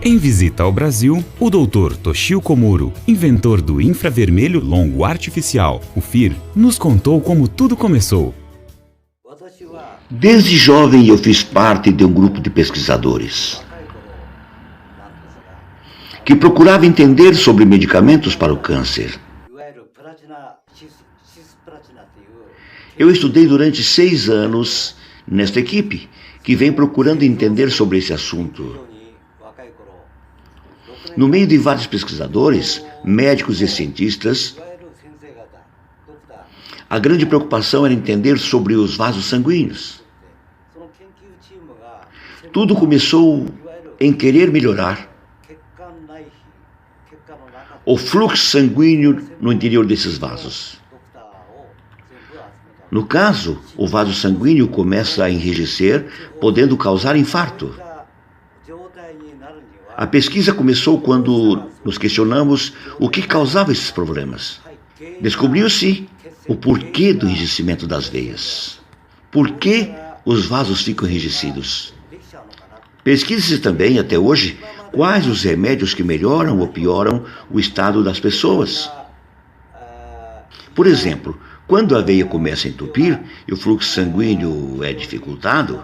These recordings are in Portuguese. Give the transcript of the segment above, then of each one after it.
Em visita ao Brasil, o Dr. Toshio Komuro, inventor do infravermelho longo artificial, o FIR, nos contou como tudo começou. Desde jovem eu fiz parte de um grupo de pesquisadores que procurava entender sobre medicamentos para o câncer. Eu estudei durante 6 anos nesta equipe, que vem procurando entender sobre esse assunto. No meio de vários pesquisadores, médicos e cientistas, a grande preocupação era entender sobre os vasos sanguíneos. Tudo começou em querer melhorar o fluxo sanguíneo no interior desses vasos. No caso, o vaso sanguíneo começa a enrijecer, podendo causar infarto. A pesquisa começou quando nos questionamos o que causava esses problemas. Descobriu-se o porquê do enrijecimento das veias. Por que os vasos ficam enrijecidos? Pesquisa-se também, até hoje, quais os remédios que melhoram ou pioram o estado das pessoas. Por exemplo, quando a veia começa a entupir e o fluxo sanguíneo é dificultado,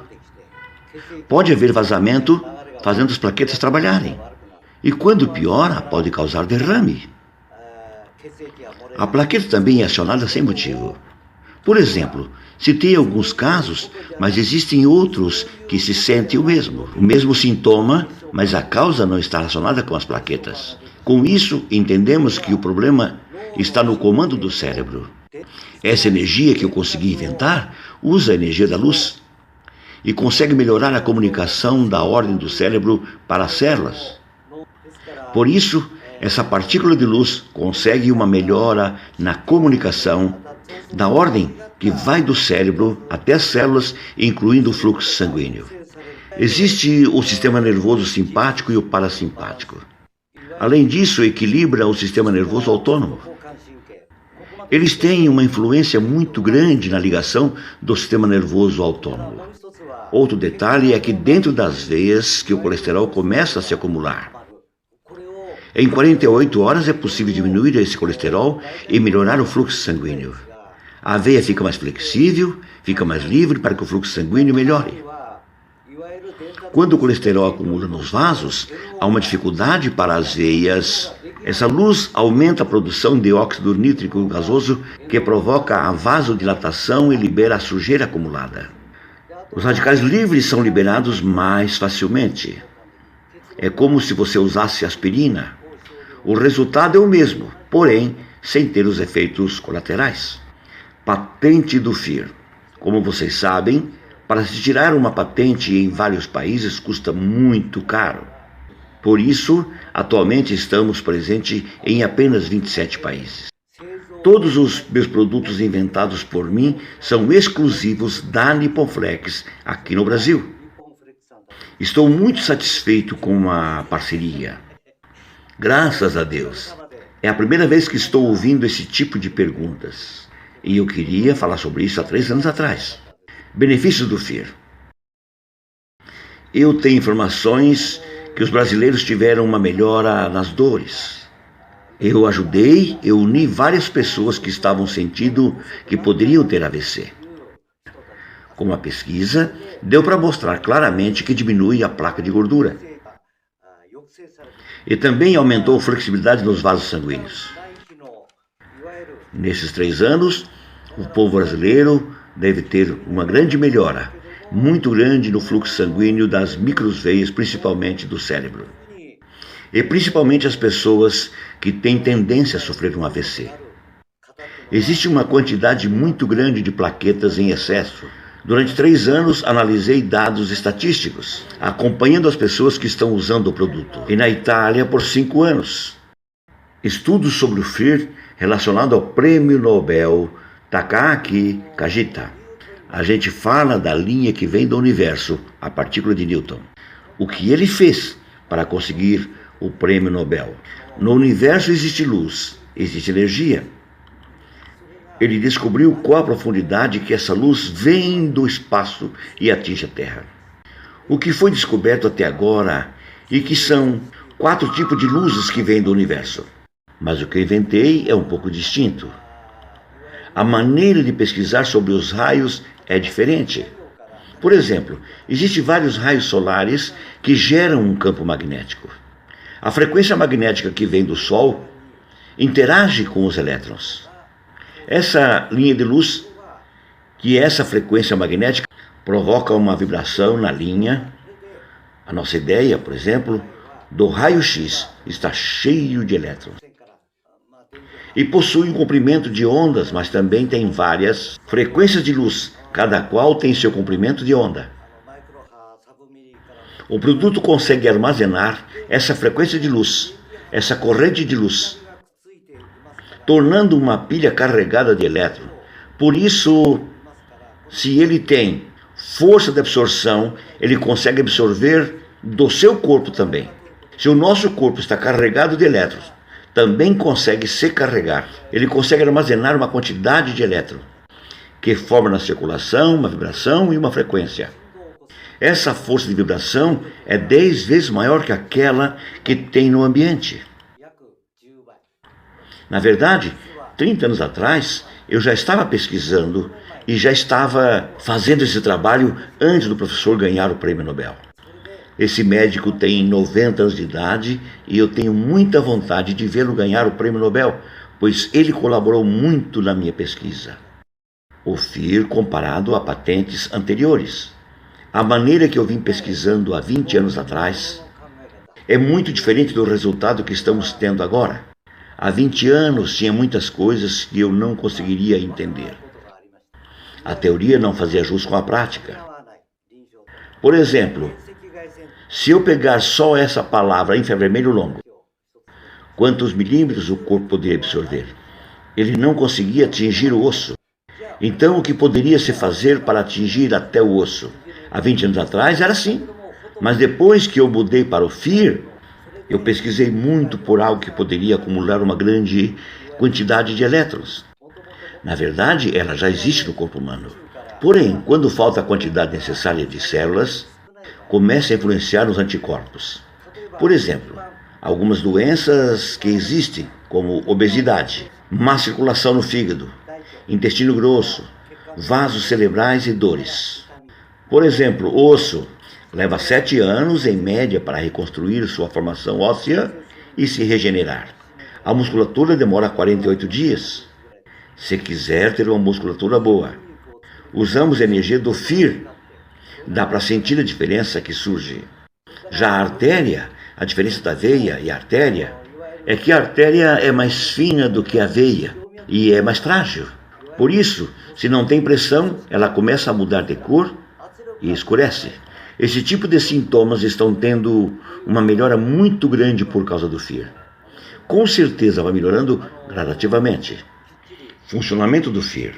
pode haver vazamento, fazendo as plaquetas trabalharem. E quando piora, pode causar derrame. A plaqueta também é acionada sem motivo. Por exemplo, citei alguns casos, mas existem outros que se sentem o mesmo sintoma, mas a causa não está relacionada com as plaquetas. Com isso, entendemos que o problema está no comando do cérebro. Essa energia que eu consegui inventar usa a energia da luz e consegue melhorar a comunicação da ordem do cérebro para as células. Por isso, essa partícula de luz consegue uma melhora na comunicação da ordem que vai do cérebro até as células, incluindo o fluxo sanguíneo. Existe o sistema nervoso simpático e o parasimpático. Além disso, equilibra o sistema nervoso autônomo. Eles têm uma influência muito grande na ligação do sistema nervoso autônomo. Outro detalhe é que dentro das veias que o colesterol começa a se acumular. Em 48 horas é possível diminuir esse colesterol e melhorar o fluxo sanguíneo. A veia fica mais flexível, fica mais livre para que o fluxo sanguíneo melhore. Quando o colesterol acumula nos vasos, há uma dificuldade para as veias. Essa luz aumenta a produção de óxido nítrico gasoso, que provoca a vasodilatação e libera a sujeira acumulada. Os radicais livres são liberados mais facilmente. É como se você usasse aspirina. O resultado é o mesmo, porém, sem ter os efeitos colaterais. Patente do FIR. Como vocês sabem, para se tirar uma patente em vários países custa muito caro. Por isso, atualmente estamos presentes em apenas 27 países. Todos os meus produtos inventados por mim são exclusivos da Nippon Flex aqui no Brasil. Estou muito satisfeito com a parceria. Graças a Deus. É a primeira vez que estou ouvindo esse tipo de perguntas. E eu queria falar sobre isso há 3 anos atrás. Benefícios do FIR. Eu tenho informações que os brasileiros tiveram uma melhora nas dores. Eu uni várias pessoas que estavam sentindo que poderiam ter AVC. Com uma pesquisa, deu para mostrar claramente que diminui a placa de gordura. E também aumentou a flexibilidade nos vasos sanguíneos. Nesses 3 anos, o povo brasileiro deve ter uma grande melhora, muito grande no fluxo sanguíneo das microveias, principalmente do cérebro. E principalmente as pessoas que têm tendência a sofrer um AVC. Existe uma quantidade muito grande de plaquetas em excesso. Durante 3 anos, analisei dados estatísticos, acompanhando as pessoas que estão usando o produto. E na Itália, por 5 anos. Estudos sobre o FIR relacionado ao Prêmio Nobel Takaaki Kajita. A gente fala da linha que vem do universo, a partícula de Newton. O que ele fez para conseguir o Prêmio Nobel? No universo existe luz, existe energia. Ele descobriu qual a profundidade que essa luz vem do espaço e atinge a Terra. O que foi descoberto até agora e que são 4 tipos de luzes que vêm do universo. Mas o que eu inventei é um pouco distinto. A maneira de pesquisar sobre os raios é diferente. Por exemplo, existem vários raios solares que geram um campo magnético. A frequência magnética que vem do Sol interage com os elétrons. Essa linha de luz, que é essa frequência magnética, provoca uma vibração na linha. A nossa ideia, por exemplo, do raio-x está cheio de elétrons. E possui um comprimento de ondas, mas também tem várias frequências de luz, cada qual tem seu comprimento de onda. O produto consegue armazenar essa frequência de luz, essa corrente de luz, tornando uma pilha carregada de elétrons. Por isso, se ele tem força de absorção, ele consegue absorver do seu corpo também. Se o nosso corpo está carregado de elétrons, também consegue se carregar. Ele consegue armazenar uma quantidade de elétrons, que forma na circulação uma vibração e uma frequência. Essa força de vibração é 10 vezes maior que aquela que tem no ambiente. Na verdade, 30 anos atrás, eu já estava pesquisando e já estava fazendo esse trabalho antes do professor ganhar o prêmio Nobel. Esse médico tem 90 anos de idade e eu tenho muita vontade de vê-lo ganhar o prêmio Nobel, pois ele colaborou muito na minha pesquisa. O FIR comparado a patentes anteriores. A maneira que eu vim pesquisando há 20 anos atrás é muito diferente do resultado que estamos tendo agora. Há 20 anos tinha muitas coisas que eu não conseguiria entender. A teoria não fazia jus com a prática. Por exemplo, se eu pegar só essa palavra infravermelho longo, quantos milímetros o corpo poderia absorver? Ele não conseguia atingir o osso. Então, o que poderia se fazer para atingir até o osso? Há 20 anos atrás era assim. Mas depois que eu mudei para o FIR, eu pesquisei muito por algo que poderia acumular uma grande quantidade de elétrons. Na verdade, ela já existe no corpo humano. Porém, quando falta a quantidade necessária de células, começa a influenciar nos anticorpos. Por exemplo, algumas doenças que existem, como obesidade, má circulação no fígado, intestino grosso, vasos cerebrais e dores. Por exemplo, o osso leva 7 anos em média para reconstruir sua formação óssea e se regenerar. A musculatura demora 48 dias. Se quiser ter uma musculatura boa, usamos a energia do FIR. Dá para sentir a diferença que surge. Já a artéria, a diferença da veia e a artéria, é que a artéria é mais fina do que a veia e é mais frágil. Por isso, se não tem pressão, ela começa a mudar de cor e escurece. Esse tipo de sintomas estão tendo uma melhora muito grande por causa do FIR. Com certeza vai melhorando gradativamente. Funcionamento do FIR.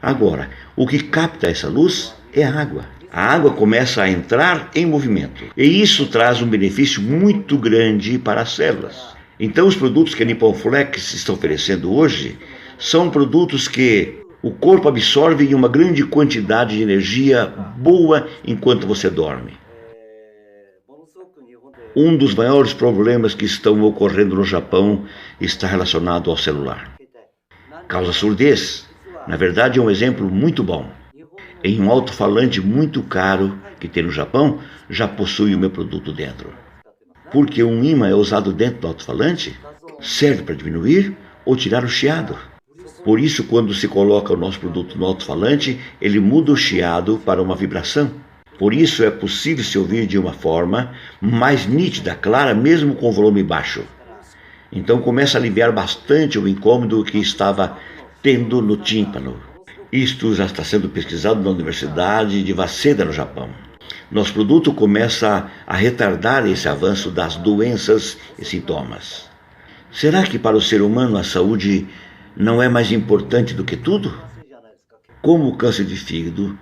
Agora, o que capta essa luz é a água. A água começa a entrar em movimento. E isso traz um benefício muito grande para as células. Então, os produtos que a Nippon Flex está oferecendo hoje são produtos que o corpo absorve em uma grande quantidade de energia boa enquanto você dorme. Um dos maiores problemas que estão ocorrendo no Japão está relacionado ao celular. Causa surdez. Na verdade, é um exemplo muito bom. Em um alto-falante muito caro que tem no Japão, já possui o meu produto dentro. Porque um ímã é usado dentro do alto-falante, serve para diminuir ou tirar o chiado. Por isso, quando se coloca o nosso produto no alto-falante, ele muda o chiado para uma vibração. Por isso, é possível se ouvir de uma forma mais nítida, clara, mesmo com volume baixo. Então, começa a aliviar bastante o incômodo que estava tendo no tímpano. Isto já está sendo pesquisado na Universidade de Waseda, no Japão. Nosso produto começa a retardar esse avanço das doenças e sintomas. Será que para o ser humano a saúde não é mais importante do que tudo? Como o câncer de fígado,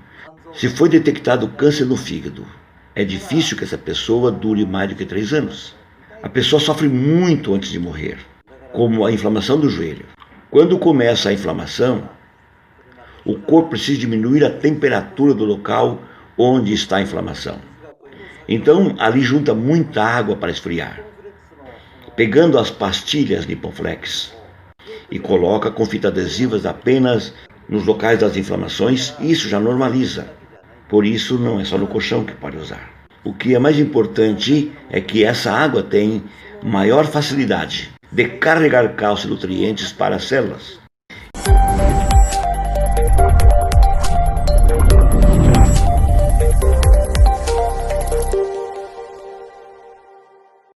se foi detectado câncer no fígado, é difícil que essa pessoa dure mais do que 3 anos. A pessoa sofre muito antes de morrer, como a inflamação do joelho. Quando começa a inflamação, o corpo precisa diminuir a temperatura do local onde está a inflamação. Então ali junta muita água para esfriar, pegando as pastilhas Nipoflex e coloca com fita adesivas apenas nos locais das inflamações, e isso já normaliza. Por isso não é só no colchão que pode usar. O que é mais importante é que essa água tem maior facilidade de carregar cálcio e nutrientes para as células.